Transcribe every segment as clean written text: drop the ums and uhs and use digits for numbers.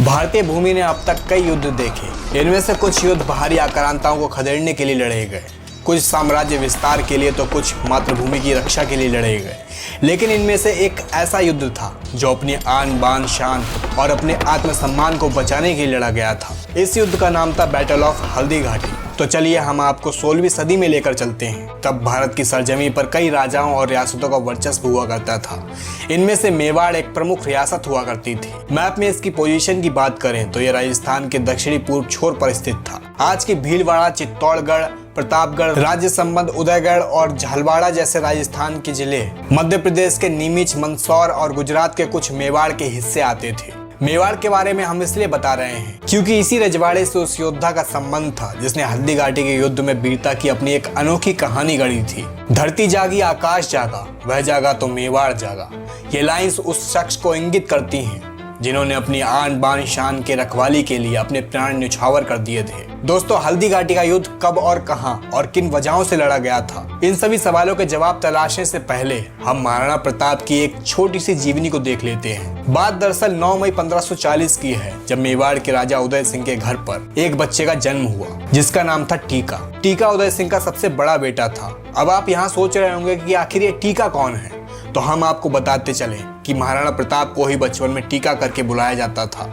भारतीय भूमि ने अब तक कई युद्ध देखे। इनमें से कुछ युद्ध बाहरी आक्रांताओं को खदेड़ने के लिए लड़े गए, कुछ साम्राज्य विस्तार के लिए तो कुछ मातृभूमि की रक्षा के लिए लड़े गए। लेकिन इनमें से एक ऐसा युद्ध था जो अपनी आन बान शान और अपने आत्मसम्मान को बचाने के लिए लड़ा गया था। इस युद्ध का नाम था बैटल ऑफ हल्दी घाटी। तो चलिए हम आपको 16वीं सदी में लेकर चलते हैं। तब भारत की सरजमी पर कई राजाओं और रियासतों का वर्चस्व हुआ करता था। इनमें से मेवाड़ एक प्रमुख रियासत हुआ करती थी। मैप में इसकी पोजीशन की बात करें तो यह राजस्थान के दक्षिणी पूर्व छोर पर स्थित था। आज की भीलवाड़ा, चित्तौड़गढ़, प्रतापगढ़, राज्य संबंध, उदयगढ़ और झालवाड़ा जैसे राजस्थान के जिले, मध्य प्रदेश के नीमच, मंदसौर और गुजरात के कुछ मेवाड़ के हिस्से आते थे। मेवाड़ के बारे में हम इसलिए बता रहे हैं क्योंकि इसी रजवाड़े से उस योद्धा का संबंध था जिसने हल्दी घाटी के युद्ध में वीरता की अपनी एक अनोखी कहानी गढ़ी थी। धरती जागी, आकाश जागा, वह जागा तो मेवाड़ जागा। ये लाइंस उस शख्स को इंगित करती हैं जिन्होंने अपनी आन बान शान के रखवाली के लिए अपने प्राण न्यौछावर कर दिए थे। दोस्तों, हल्दी घाटी का युद्ध कब और कहां और किन वजहों से लड़ा गया था, इन सभी सवालों के जवाब तलाशने से पहले हम महाराणा प्रताप की एक छोटी सी जीवनी को देख लेते हैं। बात दरअसल 9 मई 1540 की है, जब मेवाड़ के राजा उदय सिंह के घर पर एक बच्चे का जन्म हुआ जिसका नाम था टीका। टीका उदय सिंह का सबसे बड़ा बेटा था। अब आप यहाँ सोच रहे होंगे कि आखिर ये टीका कौन है, तो हम आपको बताते चलें कि महाराणा प्रताप को ही बचपन में टीका करके बुलाया जाता था।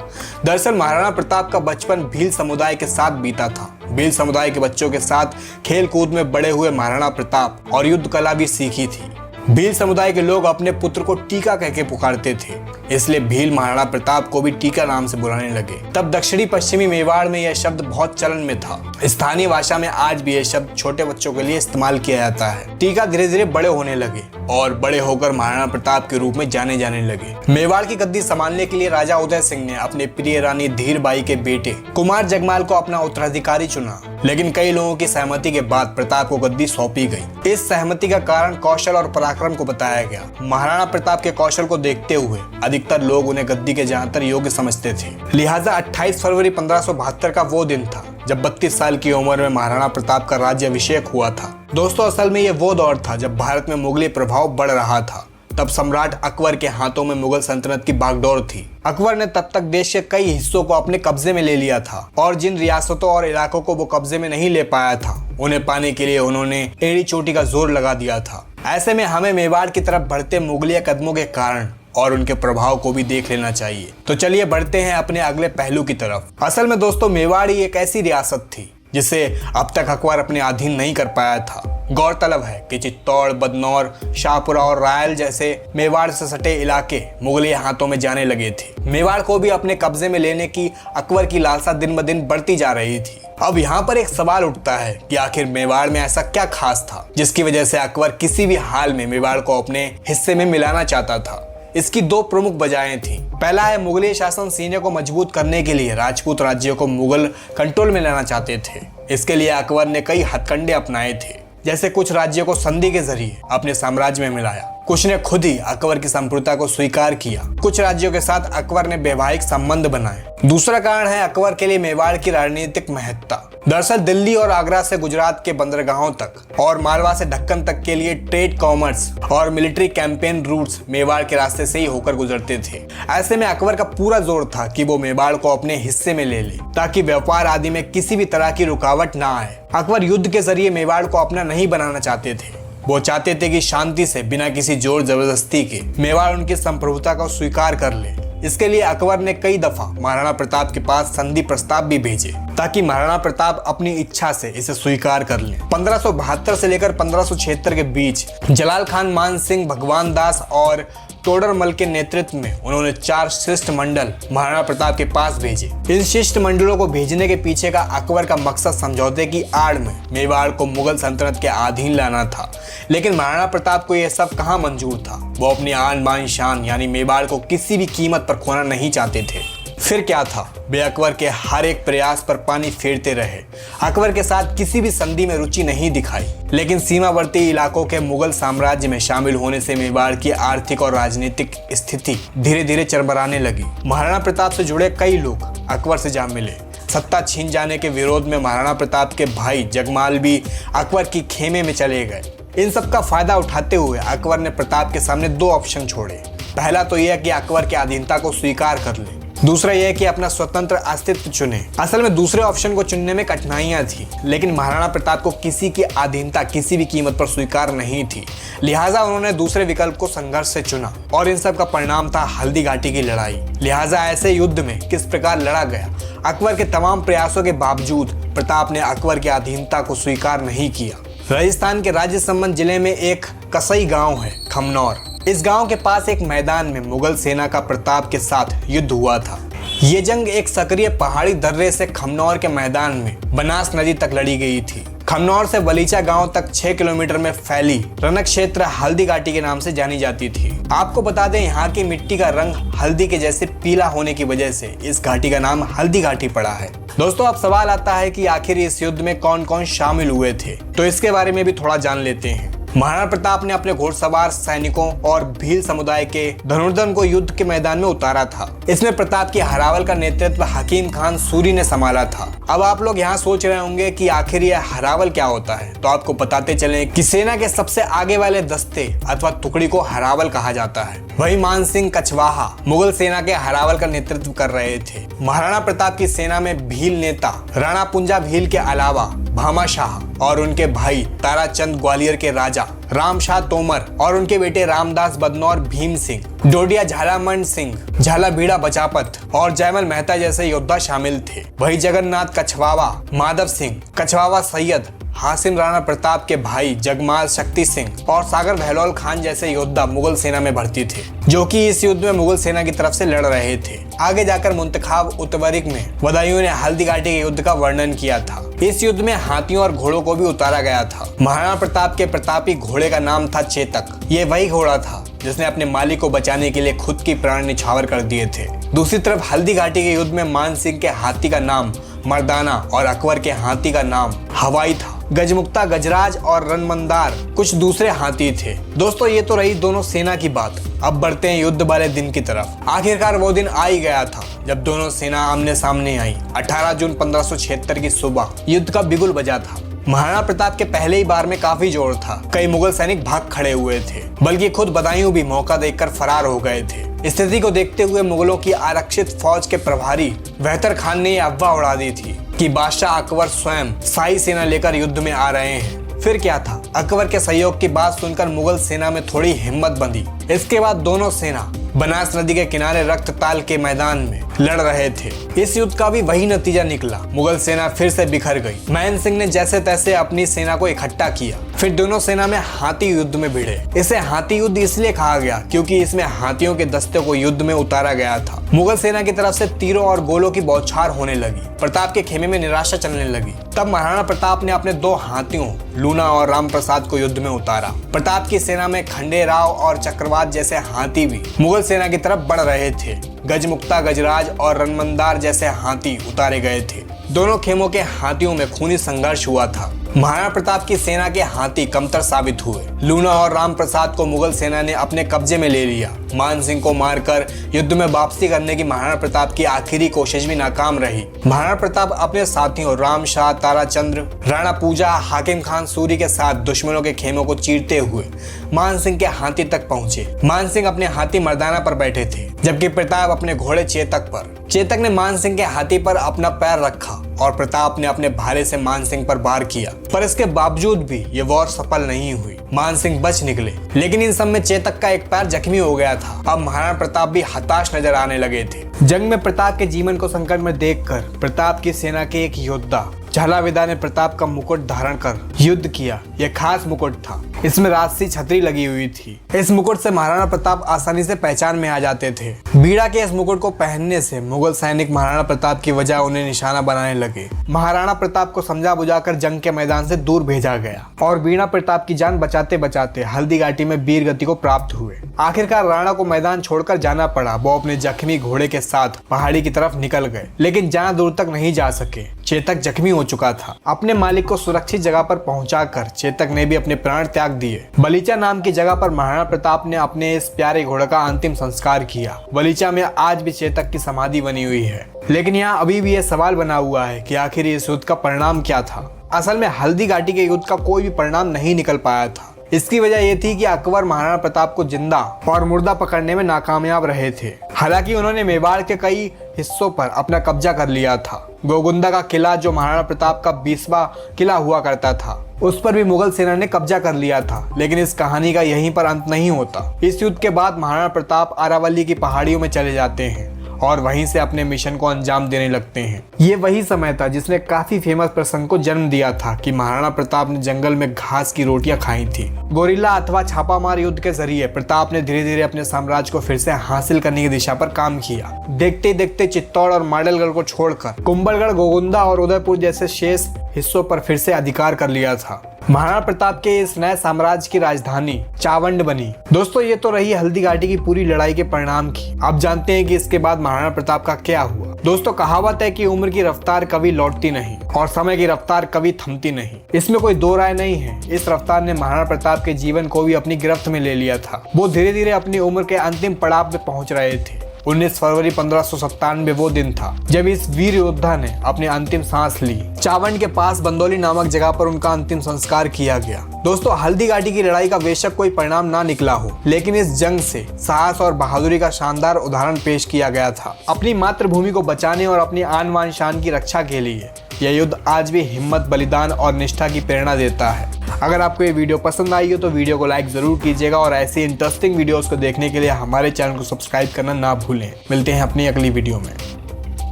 दरअसल महाराणा प्रताप का बचपन भील समुदाय के साथ बीता था। भील समुदाय के बच्चों के साथ खेल कूद में बड़े हुए महाराणा प्रताप और युद्ध कला भी सीखी थी। भील समुदाय के लोग अपने पुत्र को टीका कहकर पुकारते थे, इसलिए भील महाराणा प्रताप को भी टीका नाम से बुलाने लगे। तब दक्षिणी पश्चिमी मेवाड़ में यह शब्द बहुत चलन में था। स्थानीय भाषा में आज भी यह शब्द छोटे बच्चों के लिए इस्तेमाल किया जाता है। टीका धीरे धीरे बड़े होने लगे और बड़े होकर महाराणा प्रताप के रूप में जाने जाने लगे। मेवाड़ की गद्दी संभालने के लिए राजा उदय सिंह ने अपने प्रिय रानी धीरबाई के बेटे कुमार जगमाल को अपना उत्तराधिकारी चुना, लेकिन कई लोगों की सहमति के बाद प्रताप को गद्दी सौंपी गई। इस सहमति का कारण कौशल और पराक्रम को बताया गया। महाराणा प्रताप के कौशल को देखते हुए अधिकतर लोग उन्हें गद्दी के ज्यादातर योग्य समझते थे। लिहाजा 28 फरवरी 1572 का वो दिन था जब 32 साल की उम्र में महाराणा प्रताप का राज्याभिषेक हुआ था। दोस्तों, असल में ये वो दौर था जब भारत में मुगली प्रभाव बढ़ रहा था। तब सम्राट अकबर के हाथों में मुगल सल्तनत की बागडोर थी। अकबर ने तब तक देश के कई हिस्सों को अपने कब्जे में ले लिया था और जिन रियासतों और इलाकों को वो कब्जे में नहीं ले पाया था, उन्हें पाने के लिए उन्होंने एड़ी चोटी का जोर लगा दिया था। ऐसे में हमें मेवाड़ की तरफ बढ़ते मुगलिया कदमों के कारण और उनके प्रभाव को भी देख लेना चाहिए। तो चलिए बढ़ते हैं अपने अगले पहलू की तरफ। असल में दोस्तों, मेवाड़ ही एक ऐसी रियासत थी जिसे अब तक अकबर अपने अधीन नहीं कर पाया था। गौरतलब है कि चित्तौड़, बदनौर, शाहपुरा और रायल जैसे मेवाड़ से सटे इलाके मुगलिया हाथों में जाने लगे थे। मेवाड़ को भी अपने कब्जे में लेने की अकबर की लालसा दिन ब दिन बढ़ती जा रही थी। अब यहाँ पर एक सवाल उठता है कि आखिर मेवाड़ में ऐसा क्या खास था जिसकी वजह से अकबर किसी भी हाल में मेवाड़ को अपने हिस्से में मिलाना चाहता था। इसकी दो प्रमुख वजहें थी। पहला है, मुगलिय शासन सीने को मजबूत करने के लिए राजपूत राज्यों को मुगल कंट्रोल में लेना चाहते थे। इसके लिए अकबर ने कई हथकंडे अपनाए थे, जैसे कुछ राज्यों को संधि के जरिए अपने साम्राज्य में मिलाया, कुछ ने खुद ही अकबर की संप्रभुता को स्वीकार किया, कुछ राज्यों के साथ अकबर ने वैवाहिक संबंध बनाए। दूसरा कारण है अकबर के लिए मेवाड़ की राजनीतिक महत्ता। दरअसल दिल्ली और आगरा से गुजरात के बंदरगाहों तक और मालवा से ढक्कन तक के लिए ट्रेड, कॉमर्स और मिलिट्री कैंपेन रूट्स मेवाड़ के रास्ते से ही होकर गुजरते थे। ऐसे में अकबर का पूरा जोर था कि वो मेवाड़ को अपने हिस्से में ले ले ताकि व्यापार आदि में किसी भी तरह की रुकावट ना आए। अकबर युद्ध के जरिए मेवाड़ को अपना नहीं बनाना चाहते थे। वो चाहते थे कि शांति से, बिना किसी जोर जबरदस्ती के, मेवाड़ उनकी संप्रभुता को स्वीकार कर ले। इसके लिए अकबर ने कई दफा महाराणा प्रताप के पास संधि प्रस्ताव भी भेजे ताकि महाराणा प्रताप अपनी इच्छा से इसे स्वीकार कर लें। 1572 से लेकर 1576 के बीच जलाल खान, मान सिंह, भगवान दास और तोडरमल के नेतृत्व में उन्होंने 4 शिष्टमंडल महाराणा प्रताप के पास भेजे। इन शिष्टमंडलों को भेजने के पीछे का अकबर का मकसद समझौते की आड़ में मेवाड़ को मुगल सल्तनत के अधीन लाना था। लेकिन महाराणा प्रताप को यह सब कहाँ मंजूर था। वो अपनी आन बान शान यानी मेवाड़ को किसी भी कीमत पर खोना नहीं चाहते थे। फिर क्या था, वे अकबर के हर एक प्रयास पर पानी फेरते रहे। अकबर के साथ किसी भी संधि में रुचि नहीं दिखाई, लेकिन सीमावर्ती इलाकों के मुगल साम्राज्य में शामिल होने से मेवाड़ की आर्थिक और राजनीतिक स्थिति धीरे धीरे चरमराने लगी। महाराणा प्रताप से जुड़े कई लोग अकबर से जा मिले। सत्ता छीन जाने के विरोध में महाराणा प्रताप के भाई जगमाल भी अकबर की खेमे में चले गए। इन सब का फायदा उठाते हुए अकबर ने प्रताप के सामने 2 ऑप्शन छोड़े। पहला तो यह कि अकबर की अधीनता को स्वीकार कर ले दूसरा यह कि अपना स्वतंत्र अस्तित्व चुने। असल में दूसरे ऑप्शन को चुनने में कठिनाइयां थी, लेकिन महाराणा प्रताप को किसी की अधीनता किसी भी कीमत पर स्वीकार नहीं थी। लिहाजा उन्होंने दूसरे विकल्प को संघर्ष से चुना और इन सब का परिणाम था हल्दी घाटी की लड़ाई। लिहाजा ऐसे युद्ध में किस प्रकार लड़ा गया, अकबर के तमाम प्रयासों के बावजूद प्रताप ने अकबर की अधीनता को स्वीकार नहीं किया। राजस्थान के राजसमंद जिले में एक कसई गांव है, खमनौर। इस गांव के पास एक मैदान में मुगल सेना का प्रताप के साथ युद्ध हुआ था। ये जंग एक सक्रिय पहाड़ी दर्रे से खमनौर के मैदान में बनास नदी तक लड़ी गई थी। खमनौर से बलीचा गांव तक 6 किलोमीटर में फैली रणक क्षेत्र हल्दी घाटी के नाम से जानी जाती थी। आपको बता दें, यहाँ की मिट्टी का रंग हल्दी के जैसे पीला होने की वजह से इस घाटी का नाम हल्दी घाटी पड़ा है। दोस्तों, अब सवाल आता है कि आखिर इस युद्ध में कौन कौन शामिल हुए थे, तो इसके बारे में भी थोड़ा जान लेते हैं। महाराणा प्रताप ने अपने घोड़सवार सैनिकों और भील समुदाय के धनुर्धर को युद्ध के मैदान में उतारा था। इसमें प्रताप की हरावल का नेतृत्व हकीम खान सूरी ने संभाला था। अब आप लोग यहाँ सोच रहे होंगे कि आखिर यह हरावल क्या होता है, तो आपको बताते चलें कि सेना के सबसे आगे वाले दस्ते अथवा टुकड़ी को हरावल कहा जाता है। वही मान सिंह कछवाहा मुगल सेना के हरावल का नेतृत्व कर रहे थे। महाराणा प्रताप की सेना में भील नेता राणा पुंजा भील के अलावा भामा शाह और उनके भाई ताराचंद ग्वालियर के राजा रामशाह तोमर और उनके बेटे रामदास बदनौर भीम सिंह, डोडिया झालामंड सिंह, झाला भीड़ा बचापत और जयमल मेहता जैसे योद्धा शामिल थे। वही जगन्नाथ कछवावा, माधव सिंह कछवावा, सैयद हासिम राणा प्रताप के भाई जगमाल शक्ति सिंह और सागर बहलोल खान जैसे योद्धा मुगल सेना में भर्ती थे, जो कि इस युद्ध में मुगल सेना की तरफ से लड़ रहे थे। आगे जाकर मुंतखाब उतवरिक में बदायूं ने हल्दी घाटी के युद्ध का वर्णन किया था। इस युद्ध में हाथियों और घोड़ों को भी उतारा गया था। महाराणा प्रताप के प्रतापी घोड़े का नाम था चेतक। ये वही घोड़ा था जिसने अपने मालिक को बचाने के लिए खुद की प्राण न्यौछावर कर दिए थे। दूसरी तरफ हल्दी घाटी के युद्ध में मान सिंह के हाथी का नाम मर्दाना और अकबर के हाथी का नाम हवाई था। गजमुक्ता, गजराज और रनमंदार कुछ दूसरे हाथी थे। दोस्तों, ये तो रही दोनों सेना की बात। अब बढ़ते हैं युद्ध वाले दिन की तरफ। आखिरकार वो दिन आ ही गया था जब दोनों सेना आमने सामने आई। 18 जून 1576 की सुबह युद्ध का बिगुल बजा था। महाराणा प्रताप के पहले ही बार में काफी जोर था। कई मुगल सैनिक भाग खड़े हुए थे, बल्कि खुद बदायूं भी मौका देखकर फरार हो गए थे। स्थिति को देखते हुए मुगलों की आरक्षित फौज के प्रभारी वहतर खान ने यह अफवाह उड़ा दी थी कि बादशाह अकबर स्वयं शाही सेना लेकर युद्ध में आ रहे हैं। फिर क्या था, अकबर के सहयोग की बात सुनकर मुगल सेना में थोड़ी हिम्मत बंधी। इसके बाद दोनों सेना बनास नदी के किनारे रक्तताल के मैदान में लड़ रहे थे। इस युद्ध का भी वही नतीजा निकला। मुगल सेना फिर से बिखर गई। मान सिंह ने जैसे तैसे अपनी सेना को इकट्ठा किया। फिर दोनों सेना में हाथी युद्ध में भिड़े। इसे हाथी युद्ध इसलिए कहा गया क्योंकि इसमें हाथियों के दस्ते को युद्ध में उतारा गया था। मुगल सेना की तरफ से तीरों और गोलों की बौछार होने लगी। प्रताप के खेमे में निराशा चलने लगी। तब महाराणा प्रताप ने अपने 2 हाथियों लूना और राम प्रसाद को युद्ध में उतारा। प्रताप की सेना में खंडे राव और चक्रवात जैसे हाथी भी मुगल सेना की तरफ बढ़ रहे थे। गजमुक्ता, गजराज और रनमंदार जैसे हाथी उतारे गए थे। दोनों खेमों के हाथियों में खूनी संघर्ष हुआ था। महाराणा प्रताप की सेना के हाथी कमतर साबित हुए। लूना और राम प्रसाद को मुगल सेना ने अपने कब्जे में ले लिया। मान सिंह को मारकर युद्ध में वापसी करने की महाराणा प्रताप की आखिरी कोशिश भी नाकाम रही। महाराणा प्रताप अपने साथियों रामशाह, ताराचंद्र, राणा पूजा, हाकिम खान सूरी के साथ दुश्मनों के खेमों को चीरते हुए मान सिंह के हाथी तक पहुंचे। मान सिंह अपने हाथी मर्दाना पर बैठे थे, जबकि प्रताप अपने घोड़े चेतक पर। चेतक ने मान सिंह के हाथी पर अपना पैर रखा और प्रताप ने अपने भाले से मान सिंह पर वार किया, पर इसके बावजूद भी ये वार सफल नहीं हुई। मान सिंह बच निकले, लेकिन इन सब में चेतक का एक पैर जख्मी हो गया था। अब महाराणा प्रताप भी हताश नजर आने लगे थे। जंग में प्रताप के जीवन को संकट में देखकर प्रताप की सेना के एक योद्धा झालाविदा ने प्रताप का मुकुट धारण कर युद्ध किया। यह खास मुकुट था। इसमें राजसी छतरी लगी हुई थी। इस मुकुट से महाराणा प्रताप आसानी से पहचान में आ जाते थे। बीड़ा के इस मुकुट को पहनने से मुगल सैनिक महाराणा प्रताप की वजह उन्हें निशाना बनाने लगे। महाराणा प्रताप को समझा बुझाकर जंग के मैदान से दूर भेजा गया और बीड़ा प्रताप की जान बचाते बचाते हल्दी घाटी में वीर गति को प्राप्त हुए। आखिरकार राणा को मैदान छोड़कर जाना पड़ा। वो अपने जख्मी घोड़े के साथ पहाड़ी की तरफ निकल गए, लेकिन ज्यादा दूर तक नहीं जा सके। चेतक जख्मी हो चुका था। अपने मालिक को सुरक्षित जगह पर पहुंचाकर चेतक ने भी अपने प्राण त्याग दिए। बलीचा नाम की जगह पर महाराणा प्रताप ने अपने इस प्यारे घोड़े का अंतिम संस्कार किया। बलीचा में आज भी चेतक की समाधि बनी हुई है। लेकिन यहाँ अभी भी यह सवाल बना हुआ है कि आखिर इस युद्ध का परिणाम क्या था। असल में हल्दी घाटी के युद्ध का कोई भी परिणाम नहीं निकल पाया था। इसकी वजह यह थी कि अकबर महाराणा प्रताप को जिंदा और मुर्दा पकड़ने में नाकामयाब रहे थे। हालांकि उन्होंने मेवाड़ के कई हिस्सों पर अपना कब्जा कर लिया था। गोगुंदा का किला, जो महाराणा प्रताप का 20वां किला हुआ करता था, उस पर भी मुगल सेना ने कब्जा कर लिया था। लेकिन इस कहानी का यहीं पर अंत नहीं होता। इस युद्ध के बाद महाराणा प्रताप अरावली की पहाड़ियों में चले जाते हैं और वहीं से अपने मिशन को अंजाम देने लगते हैं। ये वही समय था जिसने काफी फेमस प्रसंग को जन्म दिया था कि महाराणा प्रताप ने जंगल में घास की रोटियां खाई थी। गोरिल्ला अथवा छापामार युद्ध के जरिए प्रताप ने धीरे धीरे अपने साम्राज्य को फिर से हासिल करने की दिशा पर काम किया। देखते देखते चित्तौड़ और माडलगढ़ को छोड़कर कुंभलगढ़, गोगुंदा और उदयपुर जैसे शेष हिस्सों पर फिर से अधिकार कर लिया था। महाराणा प्रताप के इस नए साम्राज्य की राजधानी चावंड बनी। दोस्तों, ये तो रही हल्दी घाटी की पूरी लड़ाई के परिणाम की। आप जानते हैं कि इसके बाद महाराणा प्रताप का क्या हुआ। दोस्तों, कहावत है कि उम्र की रफ्तार कभी लौटती नहीं और समय की रफ्तार कभी थमती नहीं। इसमें कोई दो राय नहीं है। इस रफ्तार ने महाराणा प्रताप के जीवन को भी अपनी गिरफ्त में ले लिया था। वो धीरे धीरे अपनी उम्र के अंतिम पड़ाव पे पहुंच रहे थे। 19 फरवरी 1597 वो दिन था जब इस वीर योद्धा ने अपनी अंतिम सांस ली। चावंड के पास बंदौली नामक जगह पर उनका अंतिम संस्कार किया गया। दोस्तों, हल्दी घाटी की लड़ाई का बेशक कोई परिणाम ना निकला हो, लेकिन इस जंग से साहस और बहादुरी का शानदार उदाहरण पेश किया गया था। अपनी मातृभूमि को बचाने और अपनी आन बान शान की रक्षा के लिए यह युद्ध आज भी हिम्मत, बलिदान और निष्ठा की प्रेरणा देता है। अगर आपको ये वीडियो पसंद आई हो तो वीडियो को लाइक जरूर कीजिएगा और ऐसी इंटरेस्टिंग वीडियोस को देखने के लिए हमारे चैनल को सब्सक्राइब करना ना भूलें। मिलते हैं अपनी अगली वीडियो में।